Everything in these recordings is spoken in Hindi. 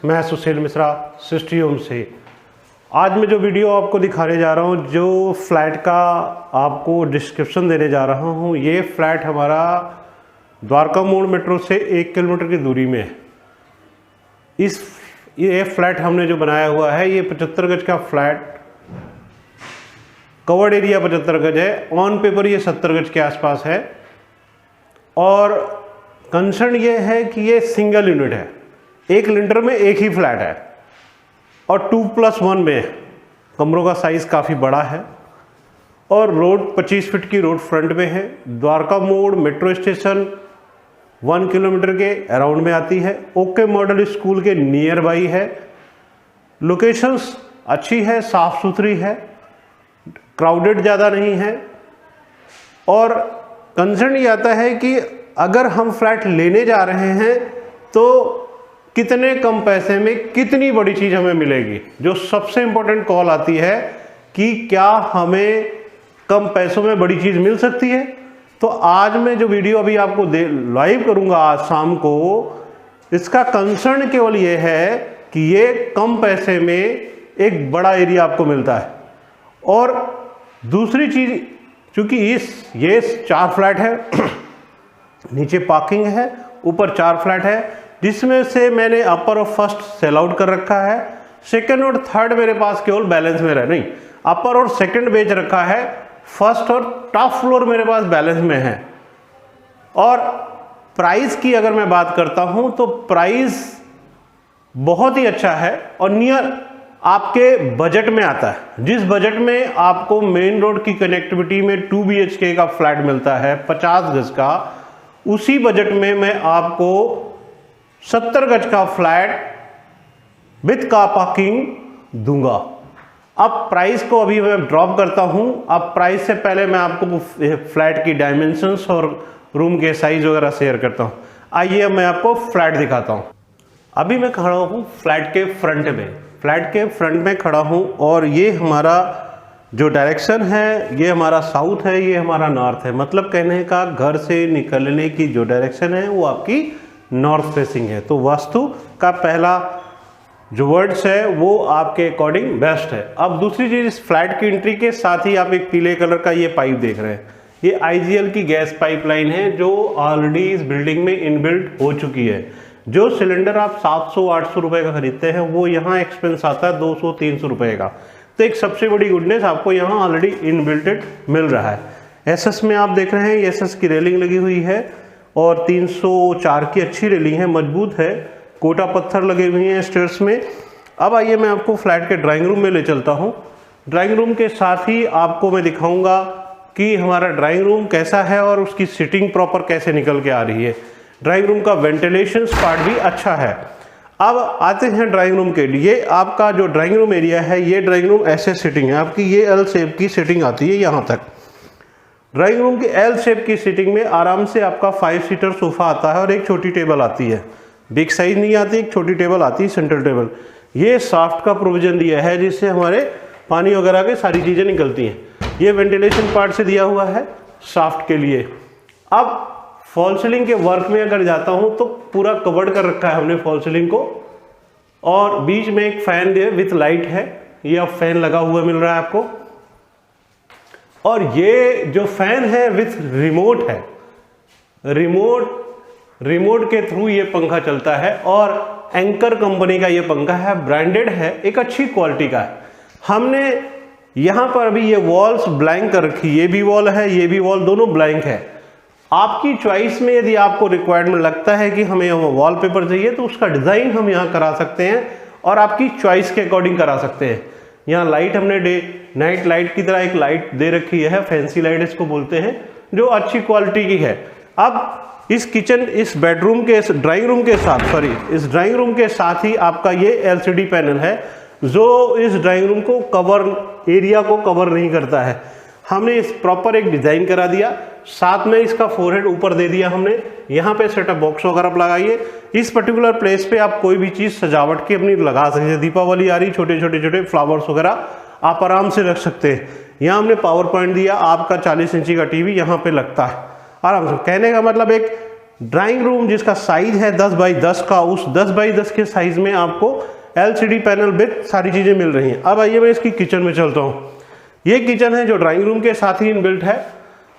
मैं सुशील मिश्रा सृष्टि होम से। आज मैं जो वीडियो आपको दिखाने जा रहा हूँ, जो फ्लैट का आपको डिस्क्रिप्शन देने जा रहा हूँ, ये फ्लैट हमारा द्वारका मोड़ मेट्रो से 1 किलोमीटर की दूरी में है। ये फ्लैट हमने जो बनाया हुआ है, ये 75 गज का फ्लैट, कवर्ड एरिया 75 गज है, ऑन पेपर ये 70 गज के आसपास है। और कंसर्न ये है कि ये सिंगल यूनिट है, एक लिंटर में एक ही फ्लैट है और 2+1 में है। कमरों का साइज काफ़ी बड़ा है और रोड 25 फीट की रोड फ्रंट में है। द्वारका मोड़ मेट्रो स्टेशन 1 किलोमीटर के अराउंड में आती है। ओके मॉडल स्कूल के नियर बाई है। लोकेशंस अच्छी है, साफ सुथरी है, क्राउडेड ज़्यादा नहीं है। और कंसर्न ये आता है कि अगर हम फ्लैट लेने जा रहे हैं तो कितने कम पैसे में कितनी बड़ी चीज़ हमें मिलेगी। जो सबसे इम्पोर्टेंट कॉल आती है कि क्या हमें कम पैसों में बड़ी चीज़ मिल सकती है। तो आज मैं जो वीडियो अभी आपको लाइव करूंगा आज शाम को, इसका कंसर्न केवल ये है कि ये कम पैसे में एक बड़ा एरिया आपको मिलता है। और दूसरी चीज़, चूँकि ये 4 फ्लैट है, नीचे पार्किंग है, ऊपर 4 फ्लैट है, जिसमें से मैंने अपर और फर्स्ट सेल आउट कर रखा है। सेकंड और थर्ड मेरे पास केवल बैलेंस में रहे, नहीं, अपर और सेकंड बेच रखा है, फर्स्ट और टॉप फ्लोर मेरे पास बैलेंस में है। और प्राइस की अगर मैं बात करता हूं तो प्राइस बहुत ही अच्छा है और नियर आपके बजट में आता है। जिस बजट में आपको मेन रोड की कनेक्टिविटी में 2 BHK का फ्लैट मिलता है 50 गज का, उसी बजट में मैं आपको 70 गज का फ्लैट विद कार पार्किंग दूंगा। अब प्राइस को अभी मैं ड्रॉप करता हूं। अब प्राइस से पहले मैं आपको फ्लैट की डायमेंशंस और रूम के साइज वगैरह शेयर करता हूं। आइए अब मैं आपको फ्लैट दिखाता हूं। अभी मैं खड़ा हूं फ्लैट के फ्रंट में, फ्लैट के फ्रंट में खड़ा हूं और ये हमारा जो डायरेक्शन है ये हमारा साउथ है, ये हमारा नॉर्थ है। मतलब कहने का घर से निकलने की जो डायरेक्शन है वो आपकी नॉर्थ फेसिंग है। तो वास्तु का पहला जो वर्ड्स है वो आपके अकॉर्डिंग बेस्ट है। अब दूसरी चीज़, इस फ्लैट की एंट्री के साथ ही आप एक पीले कलर का ये पाइप देख रहे हैं, ये IGL की गैस पाइपलाइन है जो ऑलरेडी इस बिल्डिंग में इनबिल्ट हो चुकी है। जो सिलेंडर आप 700-800 रुपये का खरीदते हैं वो यहाँ एक्सपेंस आता है 200-300 रुपये का। तो एक सबसे बड़ी गुडनेस आपको यहाँ ऑलरेडी इनबिल्टेड मिल रहा है। SS में आप देख रहे हैं SS की रेलिंग लगी हुई है और 304 की अच्छी रेलिंग है, मजबूत है, कोटा पत्थर लगे हुए हैं स्टेयर्स में। अब आइए मैं आपको फ्लैट के ड्राइंग रूम में ले चलता हूँ। ड्राइंग रूम के साथ ही आपको मैं दिखाऊंगा कि हमारा ड्राइंग रूम कैसा है और उसकी सिटिंग प्रॉपर कैसे निकल के आ रही है। ड्राइंग रूम का वेंटिलेशन पार्ट भी अच्छा है। अब आते हैं ड्राइंग रूम के लिए। आपका जो ड्राइंग रूम एरिया है, ये ड्राइंग रूम ऐसे सिटिंग है आपकी, ये L शेप की सिटिंग आती है यहाँ तक। ड्राइंग रूम की L शेप की सिटिंग में आराम से आपका 5 सीटर सोफा आता है और एक छोटी टेबल आती है। बिग साइज नहीं आती, एक छोटी टेबल आती है, सेंट्रल टेबल। ये सॉफ्ट का प्रोविजन दिया है जिससे हमारे पानी वगैरह के सारी चीज़ें निकलती हैं। ये वेंटिलेशन पार्ट से दिया हुआ है सॉफ्ट के लिए। अब फॉल सीलिंग के वर्क में अगर जाता हूँ तो पूरा कवर्ड कर रखा है हमने फॉल सीलिंग को, और बीच में एक फैन विथ लाइट है, ये अब फैन लगा हुआ मिल रहा है आपको। और ये जो फैन है विथ रिमोट है, रिमोट के थ्रू ये पंखा चलता है और एंकर कंपनी का ये पंखा है, ब्रांडेड है, एक अच्छी क्वालिटी का है। हमने यहाँ पर अभी ये वॉल्स ब्लैंक कर रखी, ये भी वॉल है, ये भी वॉल, दोनों ब्लैंक है। आपकी चॉइस में यदि आपको रिक्वायरमेंट लगता है कि हमें वॉलपेपर चाहिए तो उसका डिज़ाइन हम यहाँ करा सकते हैं और आपकी चॉइस के अकॉर्डिंग करा सकते हैं। यहाँ लाइट हमने डे नाइट लाइट की तरह एक लाइट दे रखी है, फैंसी लाइट इसको बोलते हैं, जो अच्छी क्वालिटी की है। अब इस किचन, इस बेडरूम के, इस ड्राइंग रूम के साथ, इस ड्राइंग रूम के साथ ही आपका ये LCD पैनल है जो इस ड्राइंग रूम को एरिया को कवर नहीं करता है। हमने इस प्रॉपर एक डिज़ाइन करा दिया, साथ में इसका फोरहेड ऊपर दे दिया हमने। यहाँ पे सेटअप बॉक्स वगैरह लगाइए। इस पर्टिकुलर प्लेस पे आप कोई भी चीज़ सजावट की अपनी लगा सकते हैं। दीपावली आ रही, छोटे छोटे फ्लावर्स वगैरह आप आराम से रख सकते हैं। यहाँ हमने पावर पॉइंट दिया, आपका 40 इंची का TV यहाँ पे लगता है आराम से। कहने का मतलब एक ड्राइंग रूम जिसका साइज है 10 बाई 10 का, उस 10 बाई 10 के साइज में आपको LCD पैनल विद सारी चीज़ें मिल रही हैं। अब आइए मैं इसकी किचन में चलता हूँ। ये किचन है जो ड्राइंग रूम के साथ ही इनबिल्ट है,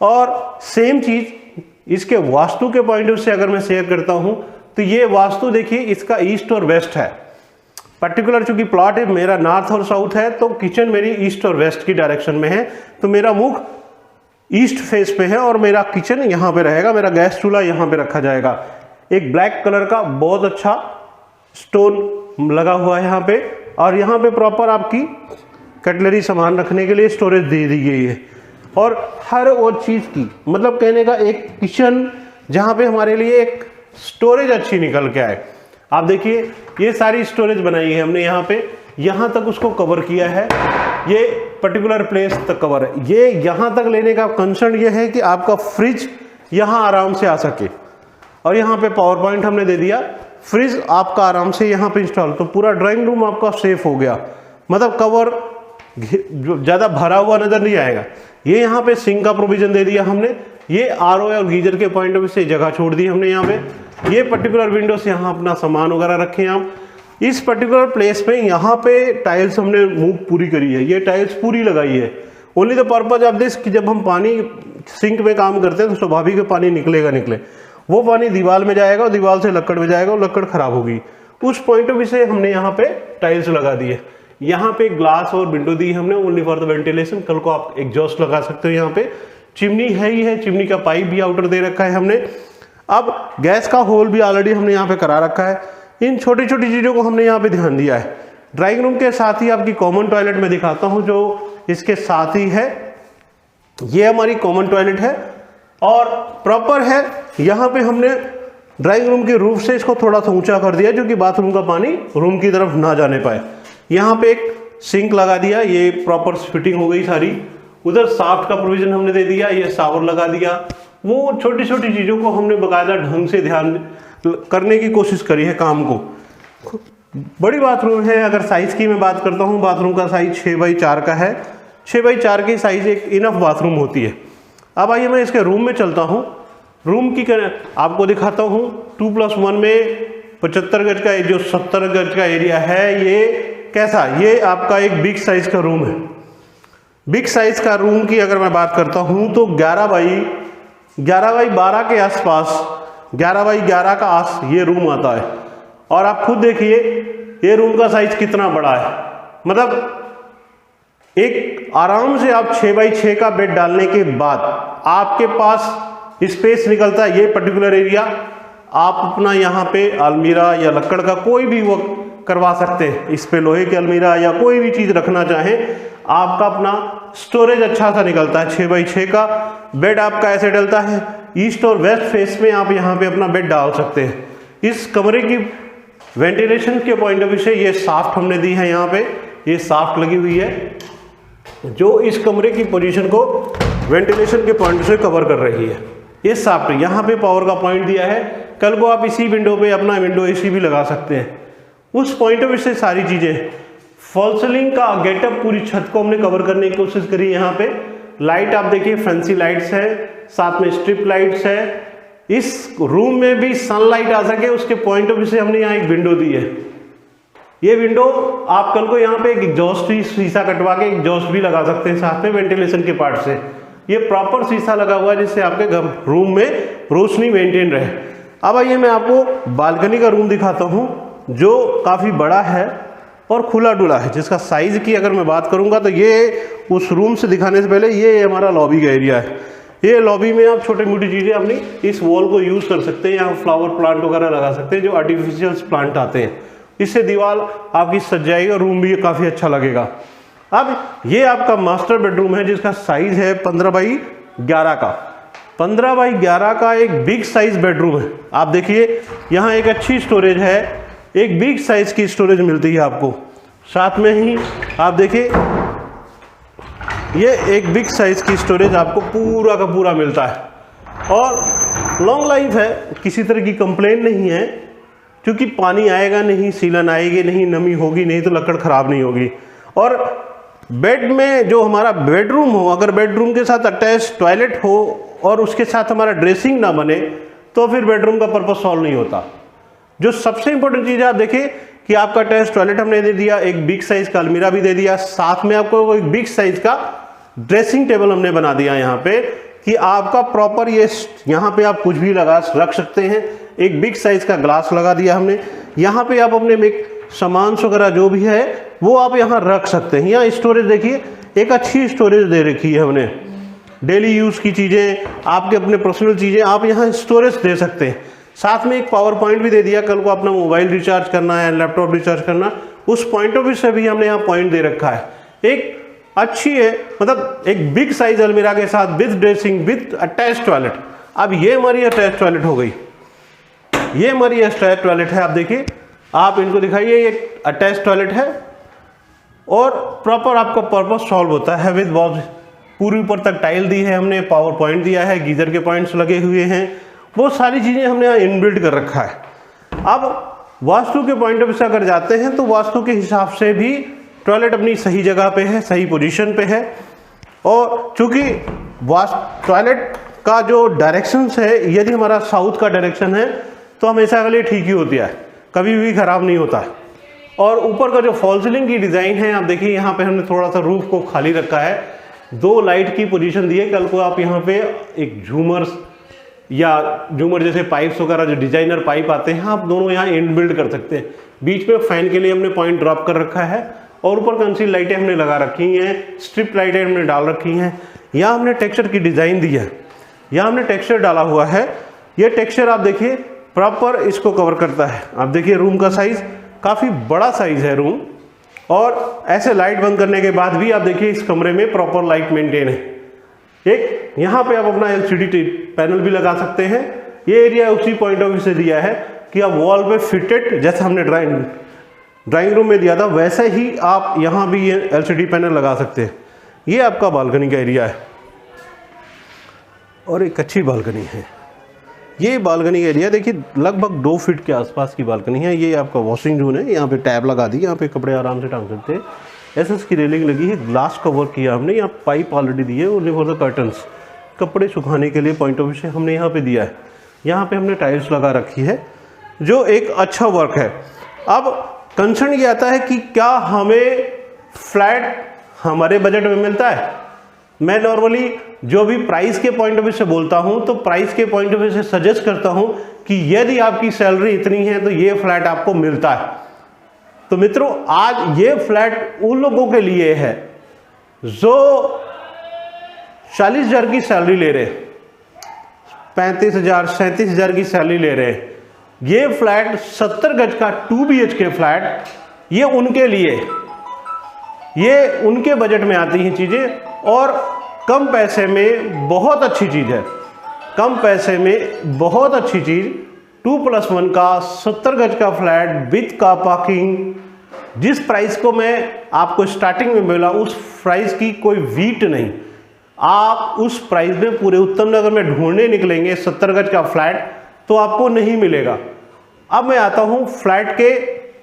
और सेम चीज़ इसके वास्तु के पॉइंट ऑफ से अगर मैं शेयर करता हूँ तो ये वास्तु देखिए इसका ईस्ट और वेस्ट है। पर्टिकुलर चूंकि प्लॉट है मेरा नॉर्थ और साउथ है, तो किचन मेरी ईस्ट और वेस्ट की डायरेक्शन में है, तो मेरा मुख ईस्ट फेस पे है और मेरा किचन यहाँ पे रहेगा, मेरा गैस चूल्हा यहाँ पे रखा जाएगा। एक ब्लैक कलर का बहुत अच्छा स्टोन लगा हुआ है यहाँ पे, और यहाँ पे प्रॉपर आपकी कटलरी सामान रखने के लिए स्टोरेज दे दी गई है। और हर वो चीज़ की मतलब कहने का एक किचन जहाँ पे हमारे लिए एक स्टोरेज अच्छी निकल के आए। आप देखिए ये सारी स्टोरेज बनाई है हमने यहाँ पे, यहाँ तक उसको कवर किया है, ये पर्टिकुलर प्लेस तक कवर है। ये यहाँ तक लेने का कंसर्न ये है कि आपका फ्रिज यहाँ आराम से आ सके, और यहाँ पे पावर पॉइंट हमने दे दिया, फ्रिज आपका आराम से यहाँ पे इंस्टॉल, तो पूरा ड्राइंग रूम आपका सेफ हो गया, मतलब कवर ज़्यादा भरा हुआ नज़र नहीं आएगा। ये यहाँ पे सिंक का प्रोविज़न दे दिया हमने, ये RO और गीजर के पॉइंट ऑफ व्यू से जगह छोड़ दी हमने यहाँ पे। ये पर्टिकुलर विंडो से यहाँ अपना सामान वगैरह रखें आप। इस पर्टिकुलर प्लेस पे यहाँ पे टाइल्स हमने मूव पूरी करी है, ये टाइल्स पूरी लगाई है only the purpose of this कि जब हम पानी सिंक में काम करते हैं तो स्वाभाविक है पानी निकले, वो पानी दीवार में जाएगा और दीवार से लकड़ में जाएगा और लकड़ खराब होगी। उस पॉइंट ऑफ व्यू से हमने यहाँ पे टाइल्स लगा दी है। यहाँ पे ग्लास और विंडो दी हमने ओनली फॉर द वेंटिलेशन, कल को आप एग्जॉस्ट लगा सकते हो। यहाँ पे चिमनी है ही है, चिमनी का पाइप भी आउटर दे रखा है हमने। अब गैस का होल भी ऑलरेडी हमने यहाँ पे करा रखा है। इन छोटी छोटी चीज़ों को हमने यहाँ पे ध्यान दिया है। ड्राइंग रूम के साथ ही आपकी कॉमन टॉयलेट में दिखाता हूँ जो इसके साथ ही है। ये हमारी कॉमन टॉयलेट है और प्रॉपर है। यहाँ पे हमने ड्राइंग रूम के रूफ से इसको थोड़ा सा ऊंचा कर दिया जो कि बाथरूम का पानी रूम की तरफ ना जाने पाए। यहाँ पे एक सिंक लगा दिया, ये प्रॉपर फिटिंग हो गई सारी। उधर साफ्ट का प्रोविजन हमने दे दिया, ये शावर लगा दिया। वो छोटी छोटी चीज़ों को हमने बाकायदा ढंग से ध्यान करने की कोशिश करी है काम को। बड़ी बाथरूम है। अगर साइज़ की मैं बात करता हूँ, बाथरूम का साइज 6 बाई 4 का है। 6 बाई 4 की साइज़ एक इनफ बाथरूम होती है। अब आइए मैं इसके रूम में चलता हूँ। रूम की आपको दिखाता हूँ। 2+1 में 75 गज का जो 70 गज का एरिया है, ये कैसा, ये आपका एक बिग साइज का रूम है। बिग साइज का रूम की अगर मैं बात करता हूँ तो 11 बाई 12 के आसपास, 11 बाई 11 का ये रूम आता है। और आप खुद देखिए ये रूम का साइज कितना बड़ा है। मतलब एक आराम से आप 6 बाई 6 का बेड डालने के बाद आपके पास स्पेस निकलता है। ये पर्टिकुलर एरिया आप अपना यहाँ पे अलमीरा या लकड़ का कोई भी वो करवा सकते हैं। इस पे लोहे की अलमीरा या कोई भी चीज़ रखना चाहें, आपका अपना स्टोरेज अच्छा सा निकलता है। 6 बाई 6 का बेड आपका ऐसे डलता है, ईस्ट और वेस्ट फेस में आप यहाँ पे अपना बेड डाल सकते हैं। इस कमरे की वेंटिलेशन के पॉइंट ऑफ व्यू से ये साफ्ट हमने दी है। यहाँ पे ये साफ्ट लगी हुई है जो इस कमरे की पोजीशन को वेंटिलेशन के पॉइंट से कवर कर रही है। ये साफ्ट, यहाँ पे पावर का पॉइंट दिया है। कल को आप इसी विंडो पे अपना विंडो एसी भी लगा सकते हैं। उस पॉइंट ऑफ व्यू से सारी चीज़ें, फॉल सीलिंग का गेटअप, पूरी छत को हमने कवर करने की कोशिश करी। यहाँ पे लाइट आप देखिए, फैंसी लाइट्स है, साथ में स्ट्रिप लाइट्स है। इस रूम में भी सनलाइट आ सके उसके पॉइंट ऑफ व्यू से हमने यहाँ एक विंडो दी है। ये विंडो आप कल को यहाँ पे एक एग्जॉस्ट शीशा कटवा के एग्जॉस्ट भी लगा सकते हैं साथ में वेंटिलेशन के पार्ट से। ये प्रॉपर शीशा लगा हुआ है जिससे आपके रूम में रोशनी मेंटेन रहे। अब आइए मैं आपको बालकनी का रूम दिखाता हूँ जो काफ़ी बड़ा है और खुला डुला है। जिसका साइज़ की अगर मैं बात करूँगा तो ये उस रूम से दिखाने से पहले ये हमारा लॉबी का एरिया है। ये लॉबी में आप छोटी मोटी चीज़ें अपनी इस वॉल को यूज़ कर सकते हैं। यहाँ फ्लावर प्लांट वगैरह लगा सकते हैं जो आर्टिफिशियल प्लांट आते हैं। इससे दीवार आपकी सज जाएगी और रूम भी काफ़ी अच्छा लगेगा। अब ये आपका मास्टर बेडरूम है जिसका साइज है 15 बाई 11 का। 15 बाई 11 का एक बिग साइज बेडरूम है। आप देखिए यहाँ एक अच्छी स्टोरेज है, एक बिग साइज की स्टोरेज मिलती है आपको। साथ में ही आप देखिए ये एक बिग साइज की स्टोरेज आपको पूरा का पूरा मिलता है और लॉन्ग लाइफ है, किसी तरह की कंप्लेन नहीं है क्योंकि पानी आएगा नहीं, सीलन आएगी नहीं, नमी होगी नहीं तो लकड़ खराब नहीं होगी। और बेड में जो हमारा बेडरूम हो, अगर बेडरूम के साथ अटैच टॉयलेट हो और उसके साथ हमारा ड्रेसिंग ना बने तो फिर बेडरूम का पर्पस सॉल्व नहीं होता। जो सबसे इंपॉर्टेंट चीज़ है, आप देखिए कि आपका अटैच टॉयलेट हमने दे दिया, एक बिग साइज का अलमीरा भी दे दिया, साथ में आपको एक बिग साइज का ड्रेसिंग टेबल हमने बना दिया यहाँ पे कि आपका प्रॉपर ये यहाँ पे आप कुछ भी लगा रख सकते हैं। एक बिग साइज का ग्लास लगा दिया हमने, यहाँ पे आप अपने सामान वगैरह जो भी है वो आप यहाँ रख सकते हैं। यहाँ स्टोरेज देखिए, एक अच्छी स्टोरेज दे रखी है हमने, डेली यूज़ की चीज़ें, आपके अपने पर्सनल चीज़ें आप यहाँ स्टोरेज दे सकते हैं। साथ में एक पावर पॉइंट भी दे दिया, कल को अपना मोबाइल रिचार्ज करना है, लैपटॉप रिचार्ज करना, उस पॉइंट ऑफ व्यू से भी हमने यहाँ पॉइंट दे रखा है। एक अच्छी है, मतलब एक बिग साइज अलमीरा के साथ with dressing with attach toilet. अब ये हमारी अटैच टॉयलेट हो गई, ये हमारी अटैच टॉयलेट है। आप देखिए, आप इनको दिखाइए, ये अटैच टॉयलेट है और प्रॉपर आपका पर्पस सॉल्व होता है विद वॉश। पूरी ऊपर तक टाइल दी है हमने, पावर पॉइंट दिया है, गीजर के पॉइंट्स लगे हुए हैं, वो सारी चीज़ें हमने यहाँ इनबिल्ट कर रखा है। अब वास्तु के पॉइंट ऑफ व्यू से अगर जाते हैं तो वास्तु के हिसाब से भी टॉयलेट अपनी सही जगह पे है, सही पोजीशन पे है। और चूंकि टॉयलेट का जो डायरेक्शंस है, यदि हमारा साउथ का डायरेक्शन है तो हमेशा के लिए ठीक ही होती है, कभी भी खराब नहीं होता है। और ऊपर का जो फॉल सीलिंग की डिज़ाइन है, आप देखिए यहाँ पे हमने थोड़ा सा रूफ को खाली रखा है, 2 लाइट की पोजीशन दी है। कल को आप यहाँ पे एक झूमर जैसे पाइप्स वगैरह जो डिजाइनर पाइप आते हैं, आप दोनों यहाँ इनबिल्ट कर सकते हैं। बीच में फैन के लिए हमने पॉइंट ड्रॉप कर रखा है और ऊपर कंसील लाइटें हमने लगा रखी हैं, स्ट्रिप लाइटें हमने डाल रखी हैं। यहाँ हमने टेक्सचर की डिज़ाइन दी है, यहाँ हमने टेक्सचर डाला हुआ है। ये टेक्सचर आप देखिए प्रॉपर इसको कवर करता है। आप देखिए रूम का साइज़ काफ़ी बड़ा साइज़ है रूम, और ऐसे लाइट बंद करने के बाद भी आप देखिए इस कमरे में प्रॉपर लाइट मेंटेन है। एक यहाँ पे आप अपना LCD पैनल भी लगा सकते हैं। ये एरिया उसी पॉइंट ऑफ व्यू से दिया है कि आप वॉल पे फिटेड, जैसे हमने ड्राइंग रूम में दिया था वैसे ही आप यहाँ भी ये LCD पैनल लगा सकते हैं। ये आपका बालकनी का एरिया है और एक अच्छी बालकनी है। ये बालकनी एरिया देखिए लगभग 2 फीट के आसपास की बालकनी है। ये आपका वॉशिंग जोन है, यहाँ पे टैब लगा दी, यहाँ पे कपड़े आराम से टांग सकते हैं। एसएस की रेलिंग लगी है, ग्लास का वर्क किया हमने, यहाँ पाइप ऑलरेडी दी है, ओनली फॉर द कर्टन्स, कपड़े सुखाने के लिए पॉइंट ऑफ व्यू से हमने यहाँ पे दिया है। यहाँ पे हमने टाइल्स लगा रखी है जो एक अच्छा वर्क है। अब कंसर्न ये आता है कि क्या हमें फ्लैट हमारे बजट में मिलता है। मैं नॉर्मली जो भी प्राइस के पॉइंट ऑफ व्यू से बोलता हूँ तो प्राइस के पॉइंट ऑफ व्यू से सजेस्ट करता हूँ कि यदि आपकी सैलरी इतनी है तो ये फ्लैट आपको मिलता है। तो मित्रों, आज ये फ्लैट उन लोगों के लिए है जो 40,000 की सैलरी ले रहे, 35,000 37,000 की सैलरी ले रहे। ये फ्लैट 70 गज का 2 BHK फ्लैट, ये उनके लिए, ये उनके बजट में आती हैं चीज़ें और कम पैसे में बहुत अच्छी चीज़ है। कम पैसे में बहुत अच्छी चीज़, 2+1 का 70 गज का फ्लैट विद कार पार्किंग। जिस प्राइस को मैं आपको स्टार्टिंग में मिला उस प्राइस की कोई वीट नहीं। आप उस प्राइस में पूरे उत्तम नगर में ढूंढने निकलेंगे 70 गज का फ्लैट तो आपको नहीं मिलेगा। अब मैं आता हूँ फ्लैट के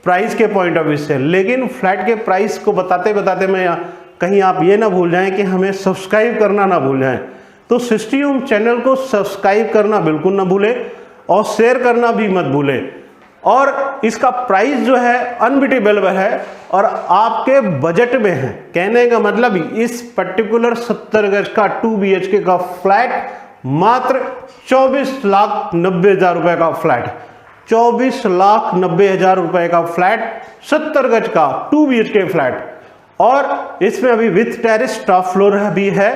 प्राइस के पॉइंट ऑफ व्यू से, लेकिन फ्लैट के प्राइस को बताते बताते मैं कहीं आप ये ना भूल जाएं कि हमें सब्सक्राइब करना ना भूल जाएं। तो सिस्टी होम चैनल को सब्सक्राइब करना बिल्कुल ना भूलें और शेयर करना भी मत भूलें। और इसका प्राइस जो है अनबिटेबल है और आपके बजट में है। कहने का मतलब इस पर्टिकुलर 70 गज का 2 BHK का फ्लैट मात्र 24,90,000 रुपए का फ्लैट, 24,90,000 रुपए का फ्लैट, 70 गज का 2 BHK फ्लैट। और इसमें अभी विथ टेरेस टॉप फ्लोर भी है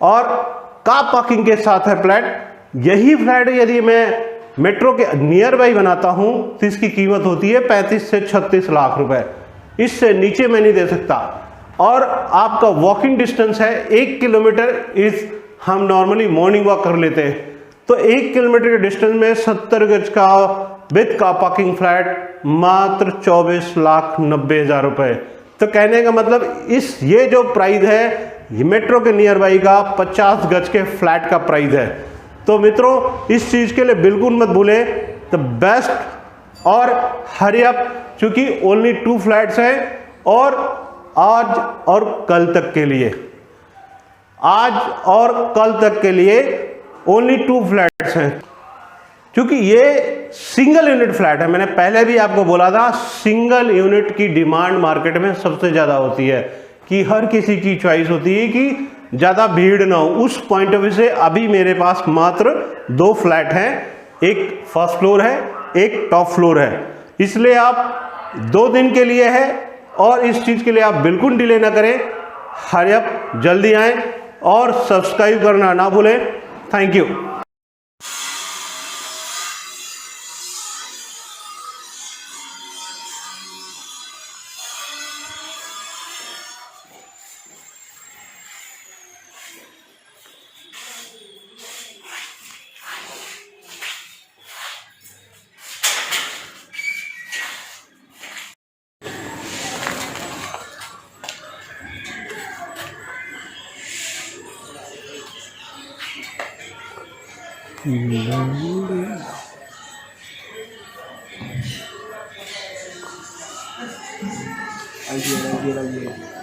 और कार पार्किंग के साथ है फ्लैट। यही फ्लैट यदि मैं मेट्रो के नियर बाई बनाता हूं तो इसकी कीमत होती है 35 से 36 लाख रुपए, इससे नीचे मैं नहीं दे सकता। और आपका वॉकिंग डिस्टेंस है 1 किलोमीटर। हम नॉर्मली मॉर्निंग वॉक कर लेते हैं तो 1 किलोमीटर के डिस्टेंस में 70 गज का विद कार पार्किंग फ्लैट मात्र 24,90,000 रुपए। तो कहने का मतलब ये जो प्राइस है ये मेट्रो के नियर बाई का 50 गज के फ्लैट का प्राइस है। तो मित्रों, इस चीज के लिए बिल्कुल मत भूलें द बेस्ट और हरी अप, क्योंकि ओनली 2 फ्लैट्स हैं और आज और कल तक के लिए, आज और कल तक के लिए ओनली 2 फ्लैट्स हैं। क्योंकि ये सिंगल यूनिट फ्लैट है। मैंने पहले भी आपको बोला था सिंगल यूनिट की डिमांड मार्केट में सबसे ज़्यादा होती है, कि हर किसी की चॉइस होती है कि ज़्यादा भीड़ ना हो। उस पॉइंट ऑफ व्यू से अभी मेरे पास मात्र 2 फ्लैट हैं, एक फर्स्ट फ्लोर है, एक टॉप फ्लोर है। इसलिए आप 2 दिन के लिए है और इस चीज़ के लिए आप बिल्कुल डिले ना करें। हरी अप, जल्दी आएँ और सब्सक्राइब करना ना भूलें। Thank you. आइए